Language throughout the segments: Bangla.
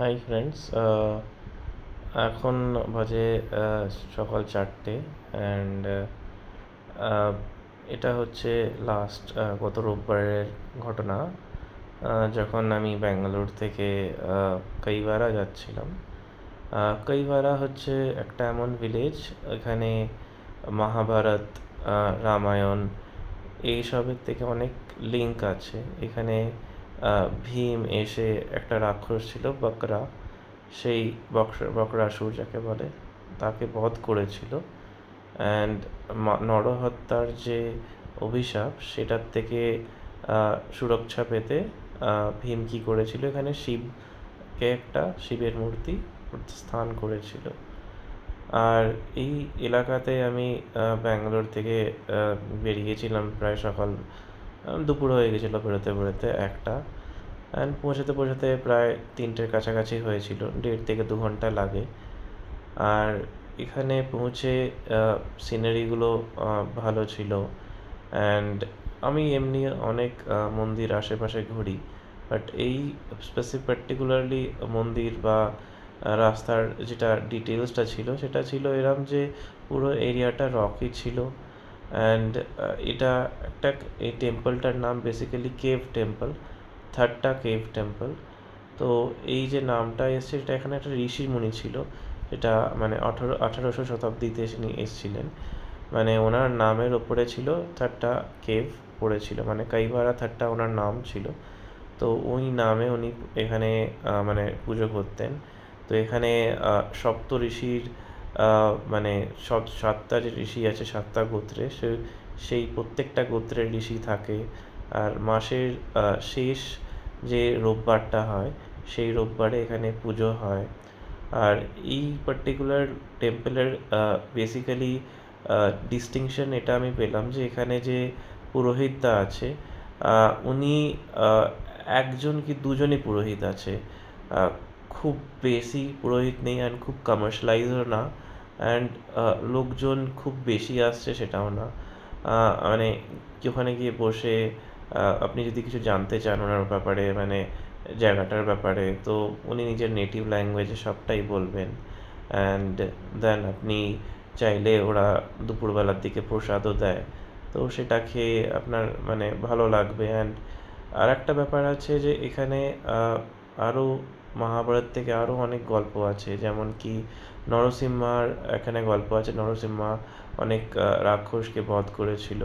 হাই ফ্রেন্ডস, এখন বাজে সকাল 4টে অ্যান্ড এটা হচ্ছে লাস্ট গত রোববারের ঘটনা। যখন আমি ব্যাঙ্গালোর থেকে কৈবারা যাচ্ছিলাম। কৈবারা হচ্ছে একটা এমন ভিলেজ, এখানে মহাভারত, রামায়ণ এইসবের থেকে অনেক লিঙ্ক আছে। এখানে ভীম এসে, একটা রাক্ষস ছিল বকরা, সেই বকরাসুর যাকে বলে, তাকে বধ করেছিল। অ্যান্ড নরহত্যার যে অভিশাপ, সেটার থেকে সুরক্ষা পেতে ভীম কী করেছিল, এখানে শিবের মূর্তি স্থান করেছিল। আর এই এলাকাতে আমি ব্যাঙ্গালোর থেকে বেরিয়েছিলাম প্রায় সকাল, দুপুর হয়ে গেছিলো বেরোতে বেরোতে 1টা, অ্যান্ড পৌঁছাতে পৌঁছাতে প্রায় 3টের কাছাকাছি হয়েছিল, 1.5 থেকে 2 ঘন্টা লাগে। আর এখানে পৌঁছে সিনারিগুলো ভালো ছিল। অ্যান্ড আমি এমনি অনেক মন্দির আশেপাশে ঘুরি, বাট এই পার্টিকুলারলি মন্দির বা রাস্তার যেটা ডিটেলসটা ছিল, সেটা ছিল এরম যে পুরো এরিয়াটা রকি ছিল। অ্যান্ড এটা একটা, এই টেম্পলটার নাম basically cave temple, Thatta cave temple. তো এই যে নামটা এসছে, এটা এখানে একটা ঋষি মুনি ছিল, এটা মানে 18শো শতাব্দীতে তিনি এসেছিলেন। মানে ওনার নামের ওপরে ছিল থাট্টা কেভ পড়েছিল, মানে কৈবারা থাট্টা ওনার নাম ছিল। তো ওই নামে উনি এখানে মানে পুজো করতেন। তো এখানে সপ্ত ঋষির মানে 7টা যে ঋষি আছে 7টা গোত্রে, সেই প্রত্যেকটা গোত্রের ঋষি থাকে। আর মাসের শেষ যে রোববারটা হয়, সেই রোববারে এখানে পুজো হয়। আর এই পার্টিকুলার টেম্পলের বেসিক্যালি ডিস্টিংশন এটা আমি পেলাম যে এখানে যে পুরোহিতটা আছে, উনি একজন কি দুজনই পুরোহিত আছে। খুব বেশি পুরোহিত নেই, অ্যান্ড খুব কমার্শিয়ালাইজও না, অ্যান্ড লোকজন খুব বেশি আসছে সেটাও না। মানে ওখানে গিয়ে বসে আপনি যদি কিছু জানতে চান ওনার ব্যাপারে, মানে জায়গাটার ব্যাপারে, তো উনি নিজের নেটিভ ল্যাঙ্গুয়েজে সবটাই বলবেন। অ্যান্ড দেন আপনি চাইলে ওরা দুপুরবেলার দিকে প্রসাদও দেয়, তো সেটা খেয়ে আপনার মানে ভালো লাগবে। অ্যান্ড আর একটা ব্যাপার আছে যে এখানে আরও মহাভারত থেকে আরও অনেক গল্প আছে, যেমন কি নরসিংহার এখানে গল্প আছে। নরসিংহা অনেক রাক্ষসকে বধ করেছিল।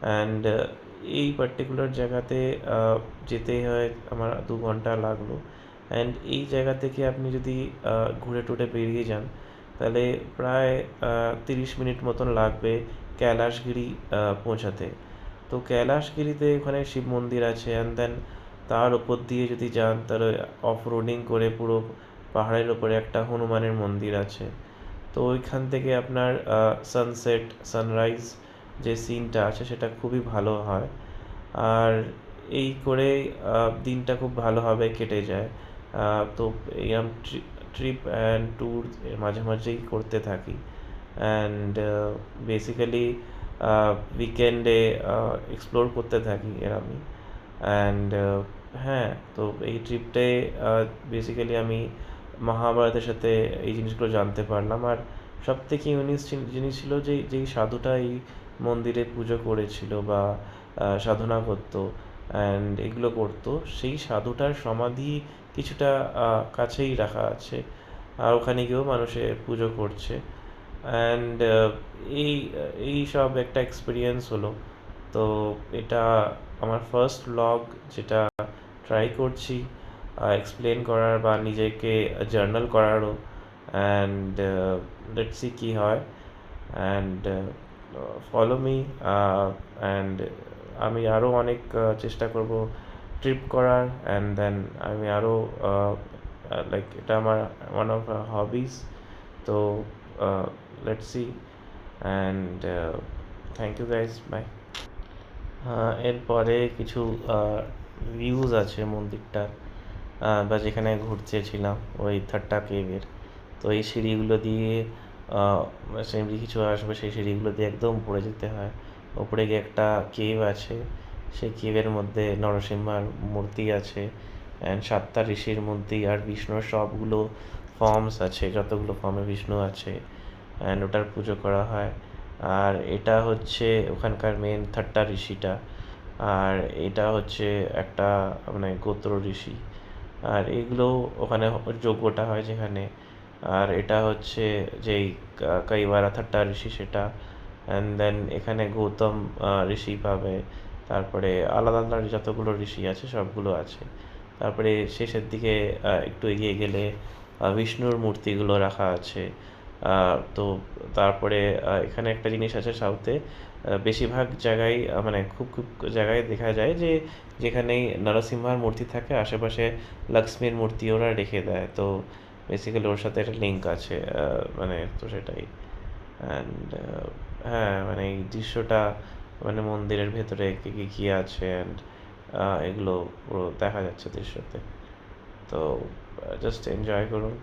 অ্যান্ড এই পার্টিকুলার জায়গাতে যেতে হয় আমার 2 ঘন্টা লাগলো। অ্যান্ড এই জায়গা থেকে আপনি যদি ঘুরে টুরে বেরিয়ে যান, তাহলে প্রায় 30 মিনিট মতন লাগবে কৈলাসগিরি পৌঁছাতে। তো কৈলাসগিরিতে ওখানে শিব মন্দির আছে, অ্যান্ড দেন তার ওপর দিয়ে যদি যান, তাহলে অফ রোডিং করে পুরো পাহাড়ের ওপরে একটা হনুমানের মন্দির আছে। তো ওইখান থেকে আপনার সানসেট, সানরাইজ যে সিনটা আছে, সেটা খুবই ভালো হয়। আর এই করে দিনটা খুব ভালোভাবে কেটে যায়। তো এরম ট্রিপ অ্যান্ড ট্যুর মাঝে মাঝেই করতে থাকি। অ্যান্ড বেসিক্যালি উইকেন্ডে এক্সপ্লোর করতে থাকি এরমই। অ্যান্ড হ্যাঁ, তো এই ট্রিপটায় বেসিক্যালি আমি মহাভারতের সাথে এই জিনিসগুলো জানতে পারলাম। আর সবথেকে ইউনিক জিনিস ছিল যে যেই সাধুটা এই মন্দিরে পুজো করেছিল বা সাধনা করতো অ্যান্ড এগুলো করতো, সেই সাধুটার সমাধি কিছুটা কাছেই রাখা আছে, আর ওখানে গিয়েও মানুষে পুজো করছে। অ্যান্ড এই এই সব একটা এক্সপিরিয়েন্স হলো। তো এটা আমার ফার্স্ট ভ্লগ, যেটা ট্রাই করছি এক্সপ্লেন করার বা নিজেকে জার্নাল করারও। অ্যান্ড লেটস সি কী হয়। And follow me. অ্যান্ড আমি আরও অনেক চেষ্টা করব ট্রিপ করার। অ্যান্ড দেন আমি আরও লাইক এটা আমার ওয়ান অফ হবিজ। তো let's see. And thank you guys, bye. এরপরে কিছু ভিউজ আছে মন্দিরটার, বা যেখানে ঘুরতেছিলাম ওই থাট্টা কেভের। তো এই সিঁড়িগুলো দিয়ে সিঁড়ি কিছু আসবে, সেই সিঁড়িগুলো দিয়ে একদম উপরে যেতে হয়। উপরে গিয়ে একটা কেভ আছে, সেই কেভের মধ্যে নরসিংহার মূর্তি আছে। অ্যান্ড 7টা ঋষির মধ্যেই আর বিষ্ণুর সবগুলো ফর্মস আছে, যতগুলো ফর্মে বিষ্ণু আছে, অ্যান্ড ওটার পুজো করা হয়। আর এটা হচ্ছে ওখানকার মেন 3টা ঋষিটা। আর এটা হচ্ছে একটা মানে গোত্র ঋষি। আর এগুলো ওখানে যজ্ঞটা হয় যেখানে। আর এটা হচ্ছে যেই কৈবারা 3টা ঋষি সেটা। অ্যান্ড দেন এখানে গৌতম ঋষি পাবে। তারপরে আলাদা আলাদা যতগুলো ঋষি আছে সবগুলো আছে। তারপরে শেষের দিকে একটু এগিয়ে গেলে বিষ্ণুর মূর্তিগুলো রাখা আছে। তো তারপরে এখানে একটা জিনিস আছে সাউথে, বেশিরভাগ জায়গায় মানে খুব খুব জায়গায় দেখা যায় যে যেখানেই নরসিংহার মূর্তি থাকে আশেপাশে লক্ষ্মীর মূর্তি ওরা রেখে দেয়। তো বেসিক্যালি ওর সাথে একটা লিঙ্ক আছে, মানে তো সেটাই। অ্যান্ড হ্যাঁ, মানে এই দৃশ্যটা মানে মন্দিরের ভেতরে কী কী কী আছে, অ্যান্ড এগুলো পুরো দেখা যাচ্ছে দৃশ্যতে। তো জাস্ট এনজয় করুন।